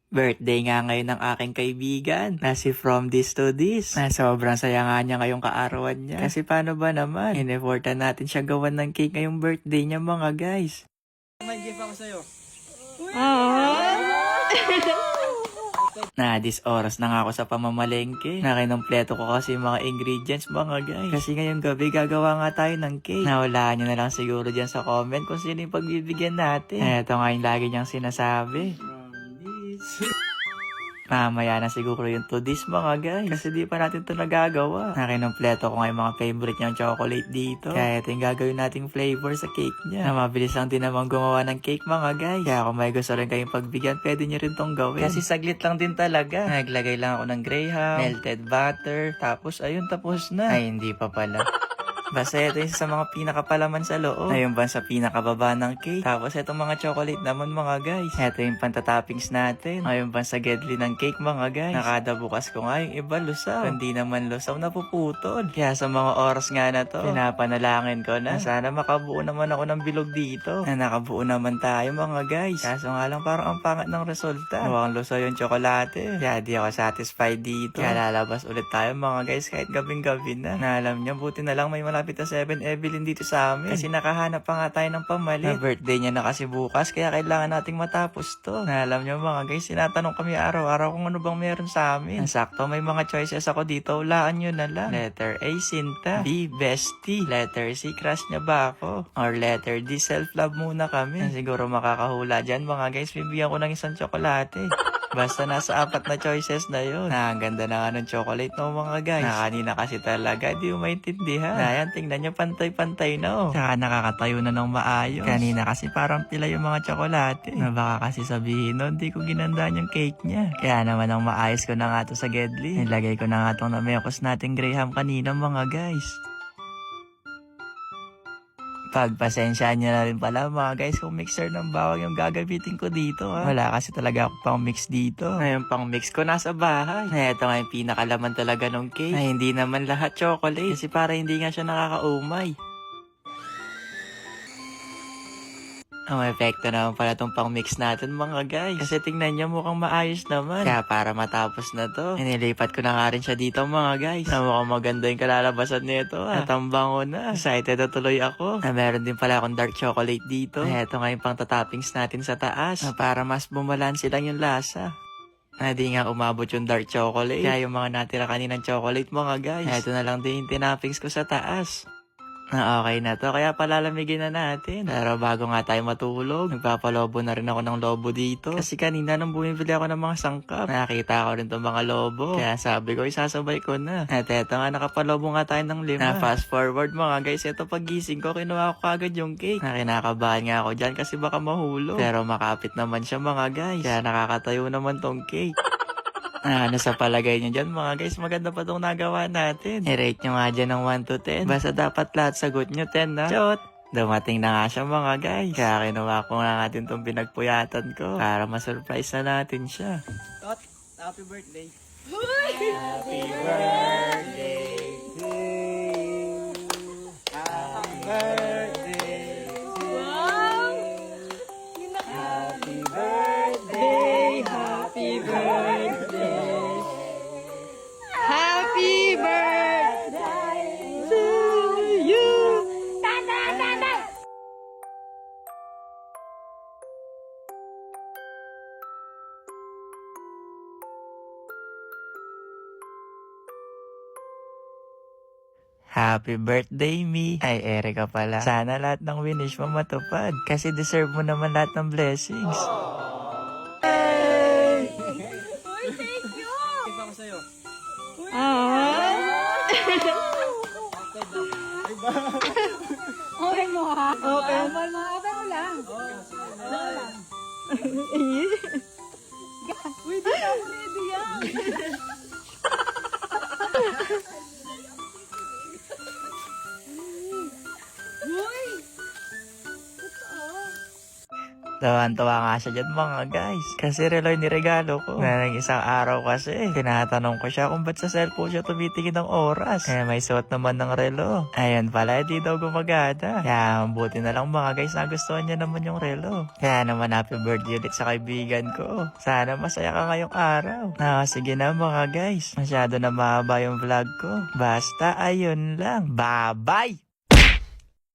Birthday nga ngayon ng aking kaibigan na si From This to This. Na sobrang saya nga niya ngayong kaarawan niya. Kasi paano ba naman, in-effortan natin siya gawan ng cake ngayong birthday niya mga guys. May gift ako sa'yo. Na this oras na nga ako sa pamamalengke. Na kinumpleto ko kasi yung mga ingredients mga guys. Kasi ngayong gabi gagawa nga tayo ng cake. Nawalaan nyo na lang siguro dyan sa comment kung sino yung pagbibigyan natin. Ito nga yung lagi niyang sinasabi. Mamaya na siguro yung to this mga guys. Kasi di pa natin to nagagawa. Nakinumpleto ko nga yung mga favorite niyang chocolate dito. Kaya ito yung gagawin nating flavor sa cake niya. Na mabilis lang din naman gumawa ng cake mga guys. Kaya kung may gusto rin kayong pagbigyan, pwede nyo rin tong gawin. Kasi saglit lang din talaga. Naglagay lang ako ng graham, melted butter, tapos ayun tapos na. Ay hindi pa pala. Basta ito yung sa mga pinakapalaman sa loob. Ayun ba sa pinakababa ng cake. Tapos itong mga chocolate naman mga guys. Ito yung pantatoppings natin. Ayun ba sa gedli ng cake mga guys. Nakada bukas ko nga yung iba lusaw. Hindi naman lusaw napuputol. Kaya sa mga oras nga na to, pinapanalangin ko na sana makabuo naman ako ng bilog dito. Na nakabuo naman tayo mga guys. Kaso nga lang parang ang pangat ng resulta. Mukhang lusaw yung tsokolate. Kaya di ako satisfied dito. Kaya lalabas ulit tayo mga guys kahit gabing-gabi na. Na alam nyo, buti na lang may malapit na 7-Evelyn dito sa amin. Kasi nakahanap pa nga tayo ng pamalit. Na birthday niya na kasi bukas, kaya kailangan nating matapos to. Na alam nyo mga guys, tinatanong kami araw-araw kung ano bang meron sa amin. Sakto, may mga choices ako dito. Hulaan nyo na lang. Letter A, Sinta. B, Bestie. Letter C, crush niya ba ako? Or letter D, self-love muna kami. Siguro makakahula dyan mga guys, bibigyan ko ng isang tsokolate. Basta nasa 4 na choices na yun. Ang ganda na nga ng chocolate no mga guys. Na kanina kasi talaga, di mo maintindihan. Na yan, tingnan nyo pantay-pantay na oh. Tsaka nakakatayo na ng maayos. Kanina kasi parang pila yung mga tsokolate. Na baka kasi sabihin no, hindi ko ginandaan yung cake niya. Kaya naman ang maayos ko na nga to sa gedli. Nilagay ko na nga tong namekos nating graham kanina mga guys. Pagpasensyaan nyo na rin pala mga guys kung mixer ng bawang yung gagamitin ko dito ha. Wala kasi talaga ako pang mix dito. Ngayon pang mix ko nasa bahay. Na ito nga yung pinakalaman talaga ng cake. Na hindi naman lahat chocolate. Kasi para hindi nga siya nakakaumay. Ang epekto naman pala itong pang-mix natin mga guys. Kasi tingnan nyo mukhang maayos naman. Kaya para matapos na to, inilipat ko na nga rin siya dito mga guys. Na mukhang maganda yung kalalabasan nito ha. Natambang ko na. Excited na tuloy ako. Na meron din pala akong dark chocolate dito. Na ito nga yung pang-toppings natin sa taas. Na para mas bumalansi lang yung lasa. Na di nga umabot yung dark chocolate. Kaya yung mga natira kaninang chocolate mga guys. Ito na lang din yung tinappings ko sa taas. Na okay na to, kaya palalamigin na natin. Pero bago nga tayo matulog, nagpapalobo na rin ako ng lobo dito. Kasi kanina nung bumibili ako ng mga sangkap, nakita ko rin itong mga lobo. Kaya sabi ko, isasabay ko na. At eto nga, nakapalobo nga tayo ng 5. Na fast forward mga guys, ito pagising ko, kinuha ko kagad yung cake. Na kinakabahan nga ako dyan kasi baka mahulog. Pero makapit naman siya mga guys. Kaya nakakatayo naman tong cake. Ano sa palagay nyo dyan mga guys, maganda pa itong nagawa natin. I-rate nyo nga dyan ng 1 to 10. Basta dapat lahat sagot nyo 10 na. Chot! Dumating na nga siya mga guys. Kaya kinuha ko na natin itong pinagpuyatan ko para ma-surprise na natin siya. Tot, happy birthday. Happy birthday to you. Happy birthday to you. Happy birthday, happy birthday. Happy birthday to you. Happy birthday, me. Ay, Erika pala. Sana lahat ng winish mo matupad. Kasi deserve mo naman lahat ng blessings. Hey! Uy, thank you. Gift ako sa'yo. Open mo ha. Open mo. Open mo lang. Uy, di na ako ready yan. Uy! Tuwan-tuwa nga siya dyan mga guys. Kasi relo yung niregalo ko. Na ng isang araw kasi, tinatanong ko siya kung ba't sa cellphone siya tumitingin ng oras. Eh may suot naman ng relo. Ayan pala, di daw gumagana. Kaya buti na lang mga guys, nagustuhan niya naman yung relo. Kaya naman happy birthday ulit sa kaibigan ko. Sana masaya ka ngayong araw. Sige na mga guys, masyado na mahaba yung vlog ko. Basta ayun lang. Bye-bye!